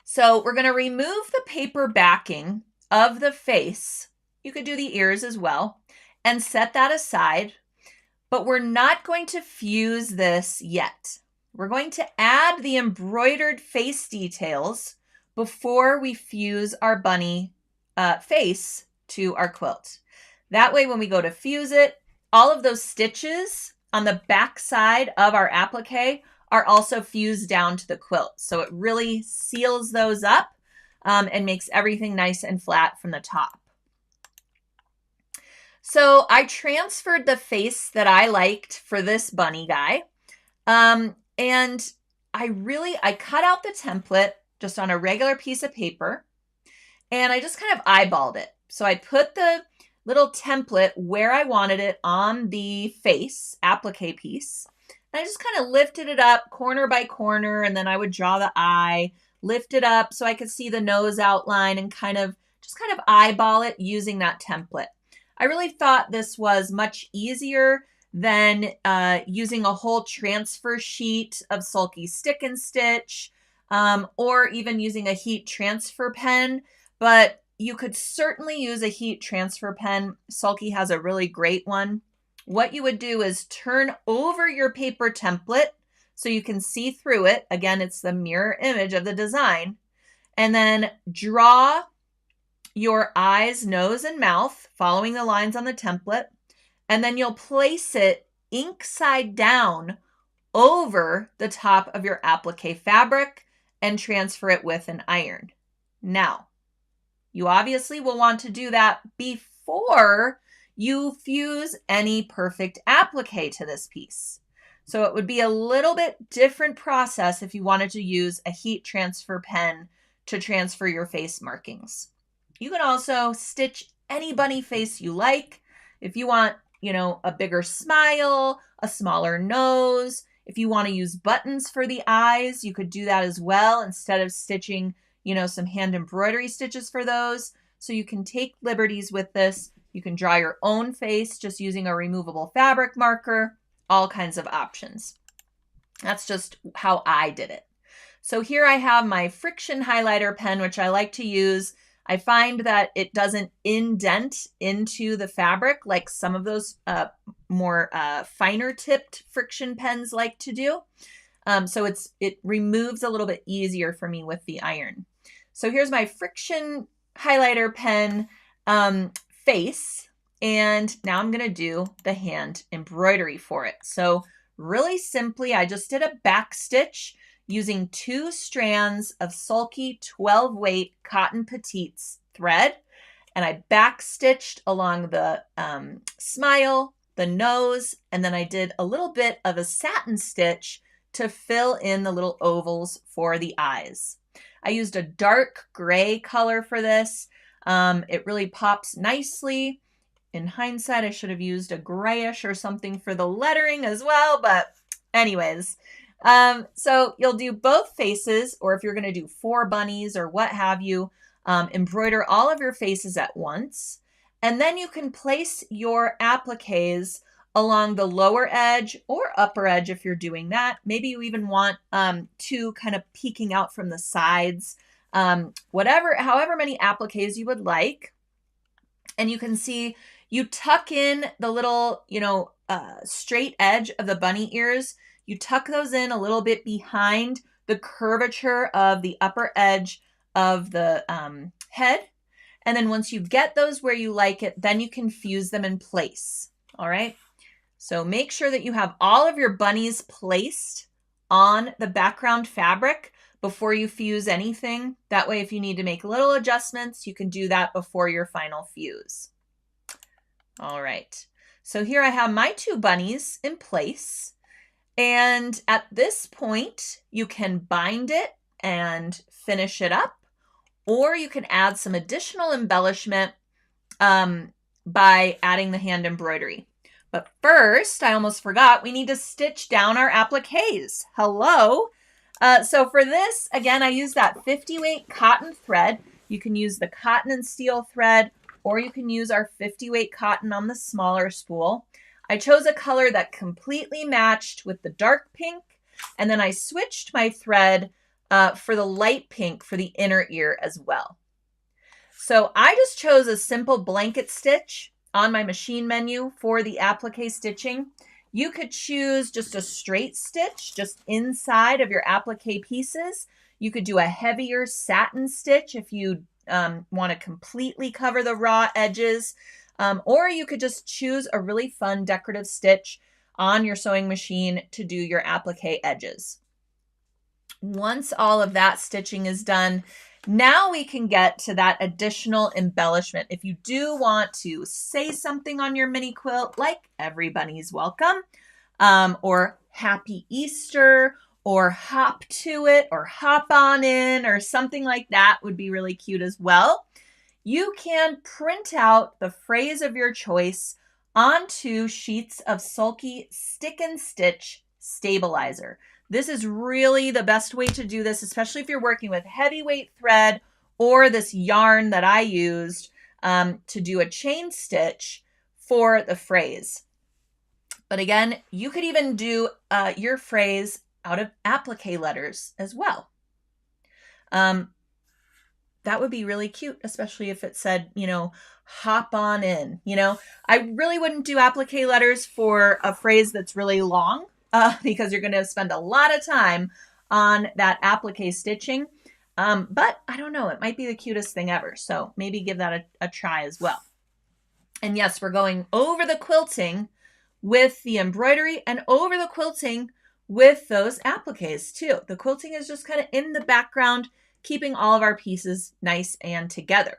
So we're gonna remove the paper backing of the face. You could do the ears as well and set that aside. but we're not going to fuse this yet. We're going to add the embroidered face details before we fuse our bunny face to our quilt. That way, when we go to fuse it, all of those stitches on the back side of our applique are also fused down to the quilt. So it really seals those up and makes everything nice and flat from the top. So I transferred the face that I liked for this bunny guy. And I cut out the template just on a regular piece of paper, and I just kind of eyeballed it. So I put the little template where I wanted it on the face applique piece. And I just kind of lifted it up corner by corner, and then I would draw the eye, lift it up so I could see the nose outline, and kind of eyeball it using that template. I really thought this was much easier than using a whole transfer sheet of Sulky stick and stitch, or even using a heat transfer pen, but you could certainly use a heat transfer pen. Sulky has a really great one. What you would do is turn over your paper template so you can see through it. Again, it's the mirror image of the design. And then draw your eyes, nose, and mouth following the lines on the template. And then you'll place it ink side down over the top of your applique fabric and transfer it with an iron. Now, you obviously will want to do that before you fuse any perfect applique to this piece. So it would be a little bit different process if you wanted to use a heat transfer pen to transfer your face markings. You can also stitch any bunny face you like. If you want, a bigger smile, a smaller nose, if you want to use buttons for the eyes, you could do that as well instead of stitching, some hand embroidery stitches for those. So you can take liberties with this. You can draw your own face just using a removable fabric marker, all kinds of options. That's just how I did it. So here I have my friction highlighter pen, which I like to use. I find that it doesn't indent into the fabric like some of those more finer tipped friction pens like to do. So it removes a little bit easier for me with the iron. So here's my friction highlighter pen face. And now I'm going to do the hand embroidery for it. So really simply, I just did a back stitch using 2 strands of Sulky 12 weight cotton petites thread. And I back stitched along the smile, the nose, and then I did a little bit of a satin stitch to fill in the little ovals for the eyes. I used a dark gray color for this. It really pops nicely. In hindsight, I should have used a grayish or something for the lettering as well, but anyways. So you'll do both faces, or if you're going to do 4 bunnies or what have you, embroider all of your faces at once. And then you can place your appliques along the lower edge or upper edge if you're doing that. Maybe you even want 2 kind of peeking out from the sides, however many appliques you would like. And you can see you tuck in the little, straight edge of the bunny ears. You tuck those in a little bit behind the curvature of the upper edge of the head. And then once you get those where you like it, then you can fuse them in place. All right. So make sure that you have all of your bunnies placed on the background fabric before you fuse anything. That way, if you need to make little adjustments, you can do that before your final fuse. All right. So here I have my 2 bunnies in place. And at this point, you can bind it and finish it up, or you can add some additional embellishment by adding the hand embroidery. But first, I almost forgot, we need to stitch down our appliques. Hello. So for this, again, I use that 50 weight cotton thread. You can use the cotton and steel thread, or you can use our 50 weight cotton on the smaller spool. I chose a color that completely matched with the dark pink, and then I switched my thread for the light pink for the inner ear as well. So I just chose a simple blanket stitch on my machine menu for the applique stitching. You could choose just a straight stitch just inside of your applique pieces. You could do a heavier satin stitch if you want to completely cover the raw edges. Or you could just choose a really fun decorative stitch on your sewing machine to do your applique edges. Once all of that stitching is done, now we can get to that additional embellishment. If you do want to say something on your mini quilt, like everybody's welcome, or happy Easter, or hop to it, or hop on in, or something like that would be really cute as well. You can print out the phrase of your choice onto sheets of Sulky Stick and Stitch Stabilizer. This is really the best way to do this, especially if you're working with heavyweight thread or this yarn that I used to do a chain stitch for the phrase. But again, you could even do your phrase out of applique letters as well. That would be really cute, especially if it said, you know, hop on in. You know, I really wouldn't do applique letters for a phrase that's really long because you're going to spend a lot of time on that applique stitching. But I don't know, it might be the cutest thing ever. So maybe give that a try as well. And yes, we're going over the quilting with the embroidery and over the quilting with those appliques too. The quilting is just kind of in the background, keeping all of our pieces nice and together.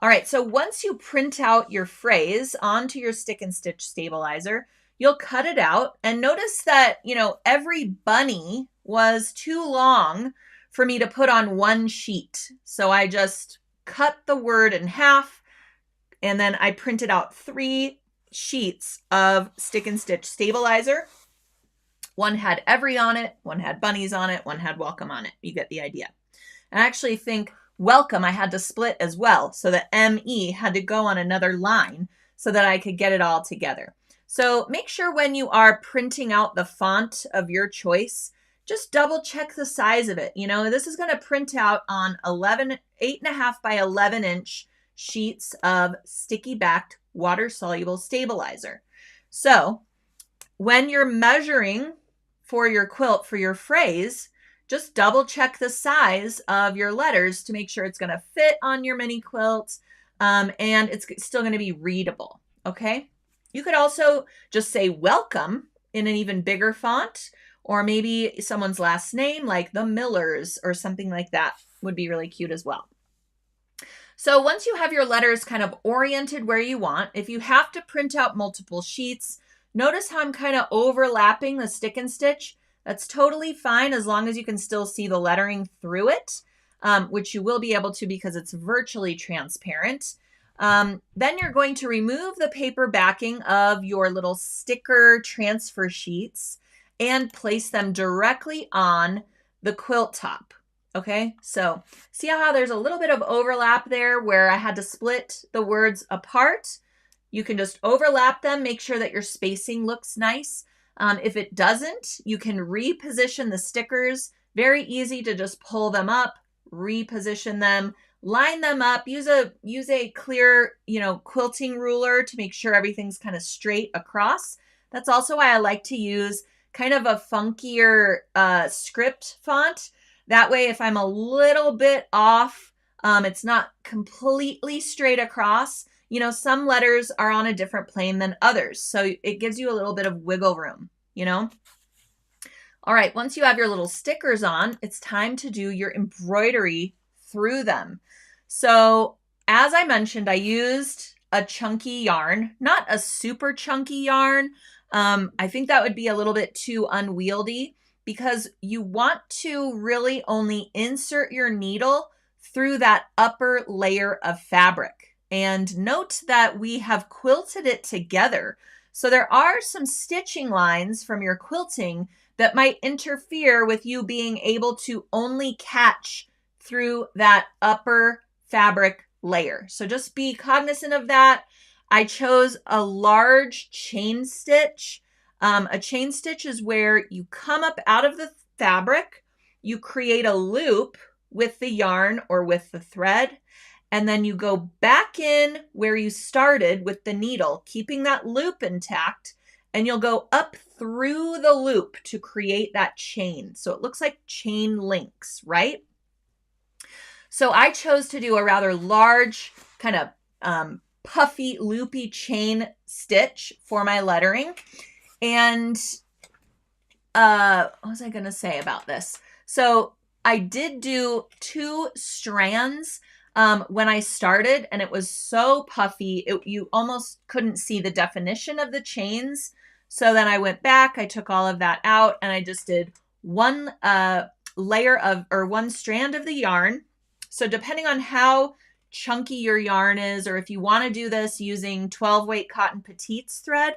All right, so once you print out your phrase onto your stick and stitch stabilizer, you'll cut it out and notice that, you know, every bunny was too long for me to put on one sheet. So I just cut the word in half and then I printed out 3 sheets of stick and stitch stabilizer. One had every on it, one had bunnies on it, one had welcome on it. You get the idea. And I actually think welcome I had to split as well. So the ME had to go on another line so that I could get it all together. So make sure when you are printing out the font of your choice, just double check the size of it. You know, this is going to print out on 8.5 by 11 inch sheets of sticky backed water soluble stabilizer. So when you're measuring for your quilt for your phrase, just double check the size of your letters to make sure it's going to fit on your mini quilt and it's still going to be readable. Okay. You could also just say welcome in an even bigger font, or maybe someone's last name like the Millers or something like that would be really cute as well. So once you have your letters kind of oriented where you want, if you have to print out multiple sheets, notice how I'm kind of overlapping the stick and stitch. That's totally fine as long as you can still see the lettering through it, which you will be able to because it's virtually transparent. Then you're going to remove the paper backing of your little sticker transfer sheets and place them directly on the quilt top. Okay, so see how there's a little bit of overlap there where I had to split the words apart? You can just overlap them, make sure that your spacing looks nice. If it doesn't, you can reposition the stickers. Very easy to just pull them up, reposition them, line them up, use a clear, quilting ruler to make sure everything's kind of straight across. That's also why I like to use kind of a funkier script font. That way, if I'm a little bit off, it's not completely straight across. Some letters are on a different plane than others. So it gives you a little bit of wiggle room, All right, once you have your little stickers on, it's time to do your embroidery through them. So as I mentioned, I used a chunky yarn, not a super chunky yarn. I think that would be a little bit too unwieldy because you want to really only insert your needle through that upper layer of fabric. And note that we have quilted it together. So there are some stitching lines from your quilting that might interfere with you being able to only catch through that upper fabric layer. So just be cognizant of that. I chose a large chain stitch. A chain stitch is where you come up out of the fabric, you create a loop with the yarn or with the thread, and then you go back in where you started with the needle, keeping that loop intact, and you'll go up through the loop to create that chain. So it looks like chain links, right? So I chose to do a rather large kind of puffy, loopy chain stitch for my lettering. And what was I going to say about this? So I did do 2 strands when I started, and it was so puffy, you almost couldn't see the definition of the chains. So then I went back, I took all of that out, and I just did one layer of, or one strand of the yarn. So depending on how chunky your yarn is, or if you want to do this using 12 weight cotton petites thread,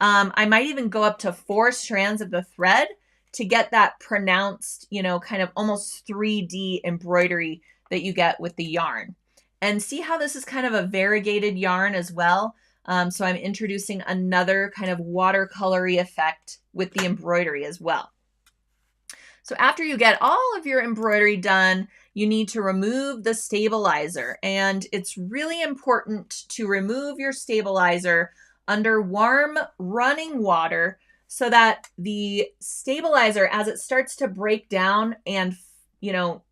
I might even go up to 4 strands of the thread to get that pronounced, you know, kind of almost 3D embroidery that you get with the yarn. And see how this is kind of a variegated yarn as well. So I'm introducing another kind of watercolory effect with the embroidery as well. So after you get all of your embroidery done, you need to remove the stabilizer. And it's really important to remove your stabilizer under warm running water so that the stabilizer, as it starts to break down and, you know,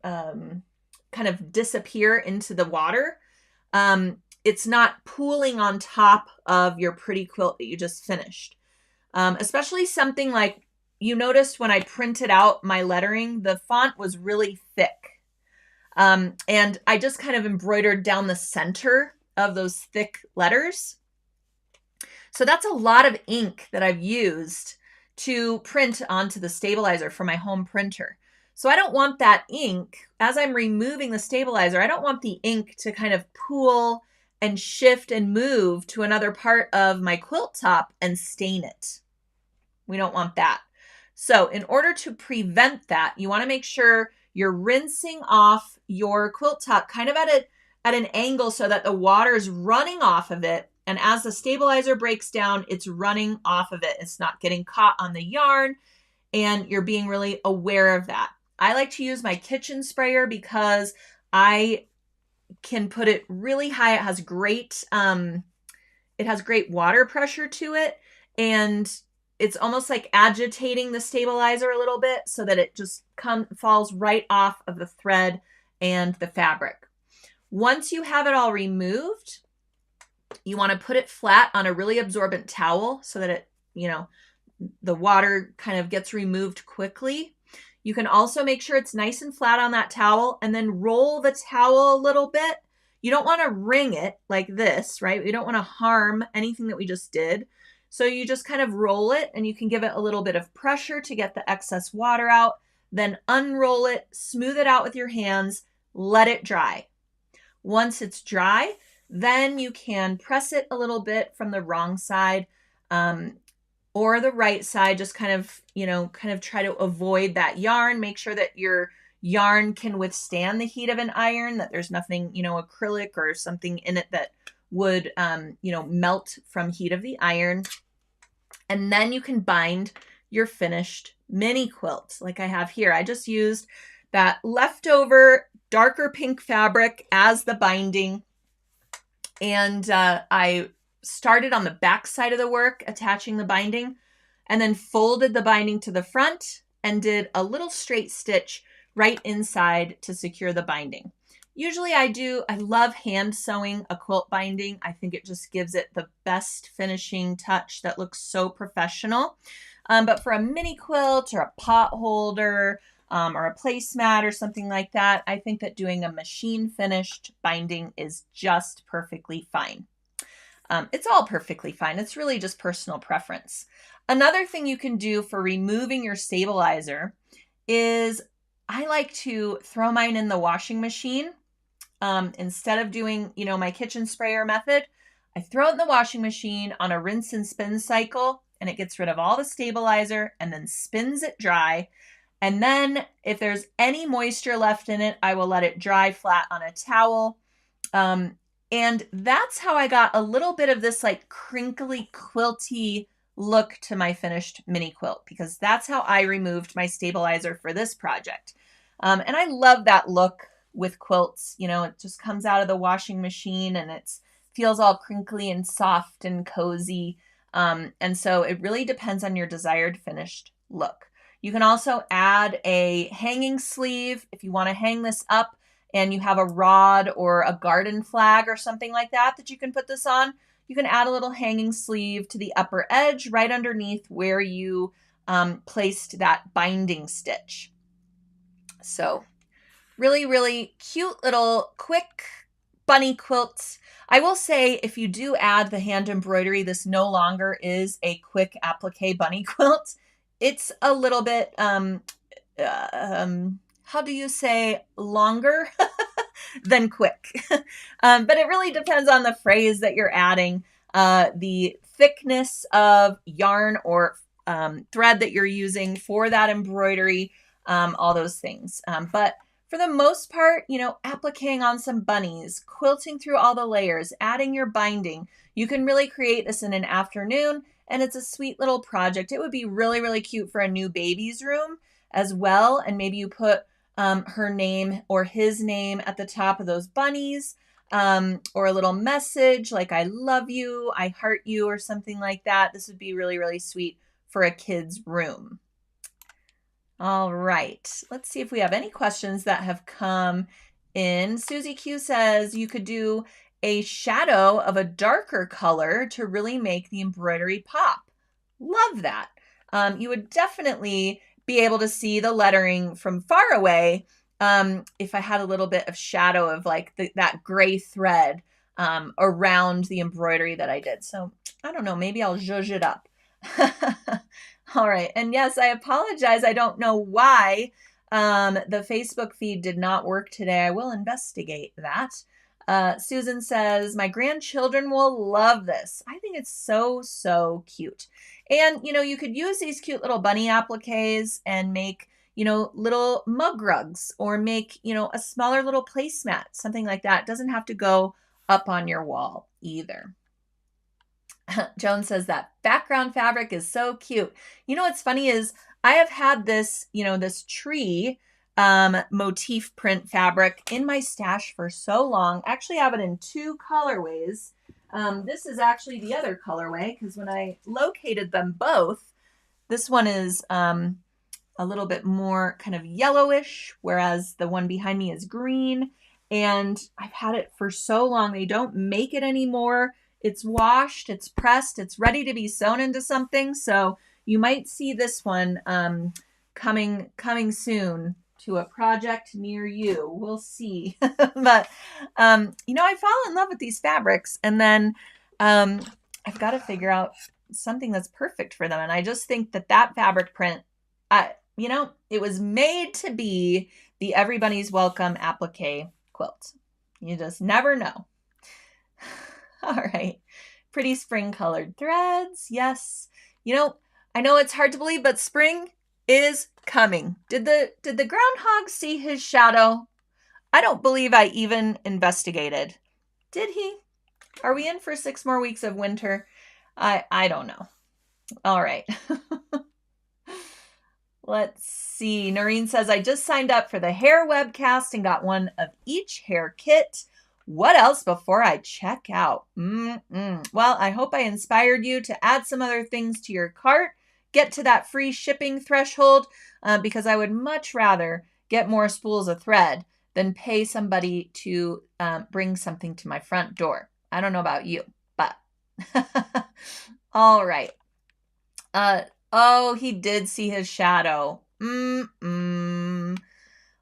kind of disappear into the water, it's not pooling on top of your pretty quilt that you just finished. Especially something like, you noticed when I printed out my lettering, the font was really thick. And I just kind of embroidered down the center of those thick letters. So that's a lot of ink that I've used to print onto the stabilizer for my home printer. So I don't want that ink, as I'm removing the stabilizer, I don't want the ink to kind of pool and shift and move to another part of my quilt top and stain it. We don't want that. So in order to prevent that, you want to make sure you're rinsing off your quilt top kind of at an angle so that the water is running off of it. And as the stabilizer breaks down, it's running off of it. It's not getting caught on the yarn, and you're being really aware of that. I like to use my kitchen sprayer because I can put it really high. It has great water pressure to it, and it's almost like agitating the stabilizer a little bit so that it just falls right off of the thread and the fabric. Once you have it all removed, you want to put it flat on a really absorbent towel so that it, you know, the water kind of gets removed quickly. You can also make sure it's nice and flat on that towel and then roll the towel a little bit. You don't want to wring it like this, right? You don't want to harm anything that we just did. So you just kind of roll it, and you can give it a little bit of pressure to get the excess water out, then unroll it, smooth it out with your hands, let it dry. Once it's dry, then you can press it a little bit from the wrong side or the right side, just kind of try to avoid that yarn. Make sure that your yarn can withstand the heat of an iron, that there's nothing, acrylic or something in it that would, melt from heat of the iron. And then you can bind your finished mini quilt like I have here. I just used that leftover darker pink fabric as the binding. And I started on the back side of the work, attaching the binding, and then folded the binding to the front and did a little straight stitch right inside to secure the binding. Usually I love hand sewing a quilt binding. I think it just gives it the best finishing touch that looks so professional. But for a mini quilt or a pot holder or a placemat or something like that, I think that doing a machine finished binding is just perfectly fine. It's all perfectly fine. It's really just personal preference. Another thing you can do for removing your stabilizer is I like to throw mine in the washing machine. Instead of doing, my kitchen sprayer method, I throw it in the washing machine on a rinse and spin cycle, and it gets rid of all the stabilizer and then spins it dry. And then if there's any moisture left in it, I will let it dry flat on a towel. And that's how I got a little bit of this like crinkly, quilty look to my finished mini quilt, because that's how I removed my stabilizer for this project. And I love that look with quilts. It just comes out of the washing machine and it feels all crinkly and soft and cozy. And so it really depends on your desired finished look. You can also add a hanging sleeve if you want to hang this up and you have a rod or a garden flag or something like that you can put this on. You can add a little hanging sleeve to the upper edge right underneath where you placed that binding stitch. So really, really cute little quick bunny quilts. I will say if you do add the hand embroidery, this no longer is a quick applique bunny quilt. It's a little bit, how do you say, longer than quick. But it really depends on the phrase that you're adding, the thickness of yarn or thread that you're using for that embroidery, all those things. But for the most part, you know, appliquing on some bunnies, quilting through all the layers, adding your binding, you can really create this in an afternoon, and it's a sweet little project. It would be really, really cute for a new baby's room as well, and maybe you put her name or his name at the top of those bunnies, or a little message like I love you, I heart you, or something like that. This would be really, really sweet for a kid's room. All right, let's see if we have any questions that have come in. Susie Q says you could do a shadow of a darker color to really make the embroidery pop. Love that. You would definitely be able to see the lettering from far away if I had a little bit of shadow of like that gray thread around the embroidery that I did. So I don't know, maybe I'll zhuzh it up. All right. And yes, I apologize. I don't know why the Facebook feed did not work today. I will investigate that. Susan says, my grandchildren will love this. I think it's so, so cute. And, you know, you could use these cute little bunny appliques and make, you know, little mug rugs or make, you know, a smaller little placemat, something like that. It doesn't have to go up on your wall either. Joan says that background fabric is so cute. You know, what's funny is I have had this, you know, this tree motif print fabric in my stash for so long. I actually have it in 2 colorways. This is actually the other colorway because when I located them both, this one is a little bit more kind of yellowish, whereas the one behind me is green. And I've had it for so long. They don't make it anymore. It's washed, it's pressed, it's ready to be sewn into something. So you might see this one coming soon to a project near you. We'll see. But, you know, I fall in love with these fabrics, and then I've got to figure out something that's perfect for them. And I just think that fabric print, you know, it was made to be the Everybody's Welcome applique quilt. You just never know. All right. Pretty spring colored threads. Yes. You know, I know it's hard to believe, but spring is coming. Did the groundhog see his shadow? I don't believe I even investigated. Did he? Are we in for 6 more weeks of winter? I don't know. All right. Let's see. Noreen says, I just signed up for the hair webcast and got one of each hair kit. What else before I check out? Well, I hope I inspired you to add some other things to your cart, get to that free shipping threshold, because I would much rather get more spools of thread than pay somebody to bring something to my front door. I don't know about you, but all right. Oh, he did see his shadow. All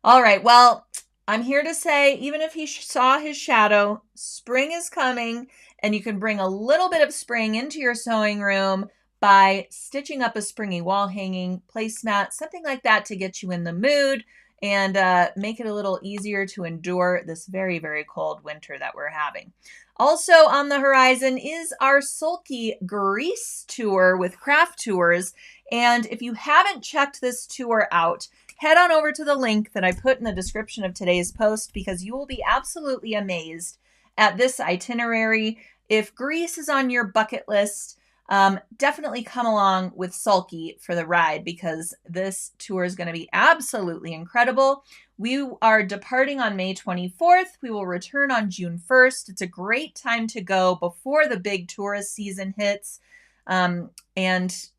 right, well, I'm here to say, even if he saw his shadow, spring is coming, and you can bring a little bit of spring into your sewing room by stitching up a springy wall hanging, placemat, something like that to get you in the mood and make it a little easier to endure this very, very cold winter that we're having. Also on the horizon is our Sulky Greece tour with Craft Tours. And if you haven't checked this tour out, head on over to the link that I put in the description of today's post, because you will be absolutely amazed at this itinerary. If Greece is on your bucket list, definitely come along with Sulky for the ride, because this tour is going to be absolutely incredible. We are departing on May 24th. We will return on June 1st. It's a great time to go before the big tourist season hits. And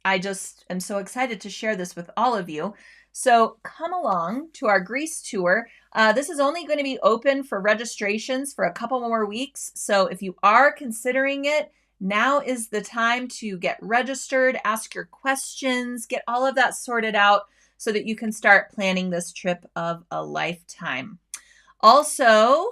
I just am so excited to share this with all of you. So come along to our Greece tour. This is only going to be open for registrations for a couple more weeks. So if you are considering it, now is the time to get registered, ask your questions, get all of that sorted out so that you can start planning this trip of a lifetime. Also,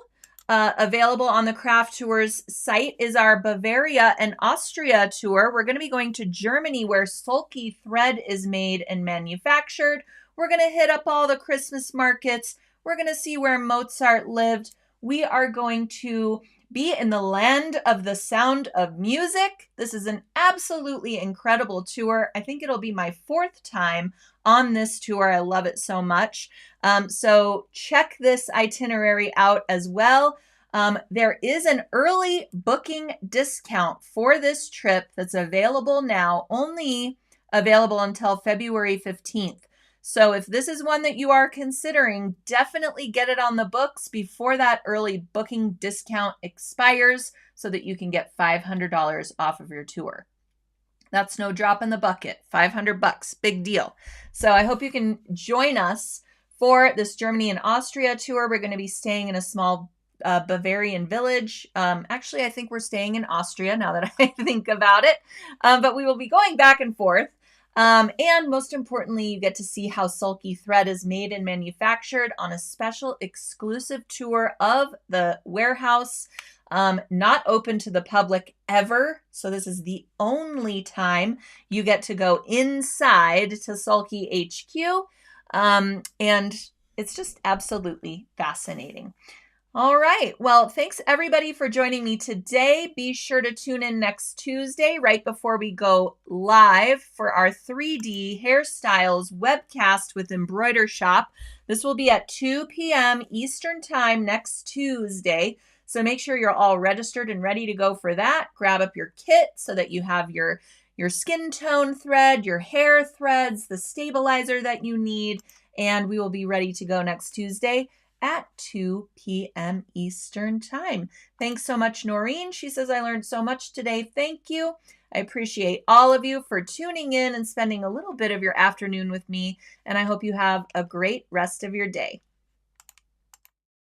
available on the Craft Tours site is our Bavaria and Austria tour. We're going to be going to Germany, where Sulky thread is made and manufactured. We're going to hit up all the Christmas markets. We're going to see where Mozart lived. We are going to be in the land of the sound of music. This is an absolutely incredible tour. I think it'll be my 4th time on this tour. I love it so much. So check this itinerary out as well. There is an early booking discount for this trip that's available now, only available until February 15th. So if this is one that you are considering, definitely get it on the books before that early booking discount expires so that you can get $500 off of your tour. That's no drop in the bucket. $500, big deal. So I hope you can join us for this Germany and Austria tour. We're going to be staying in a small Bavarian village. Actually, I think we're staying in Austria now that I think about it. But we will be going back and forth. And most importantly, you get to see how Sulky thread is made and manufactured on a special exclusive tour of the warehouse, not open to the public ever. So this is the only time you get to go inside to Sulky HQ. And it's just absolutely fascinating. All right. Well, thanks everybody for joining me today. Be sure to tune in next Tuesday right before we go live for our 3D hairstyles webcast with Embroider Shop. This will be at 2 p.m. Eastern Time next Tuesday. So make sure you're all registered and ready to go for that. Grab up your kit so that you have your skin tone thread, your hair threads, the stabilizer that you need, and we will be ready to go next Tuesday at 2 p.m. Eastern Time. Thanks so much, Noreen. She says, I learned so much today. Thank you. I appreciate all of you for tuning in and spending a little bit of your afternoon with me, and I hope you have a great rest of your day.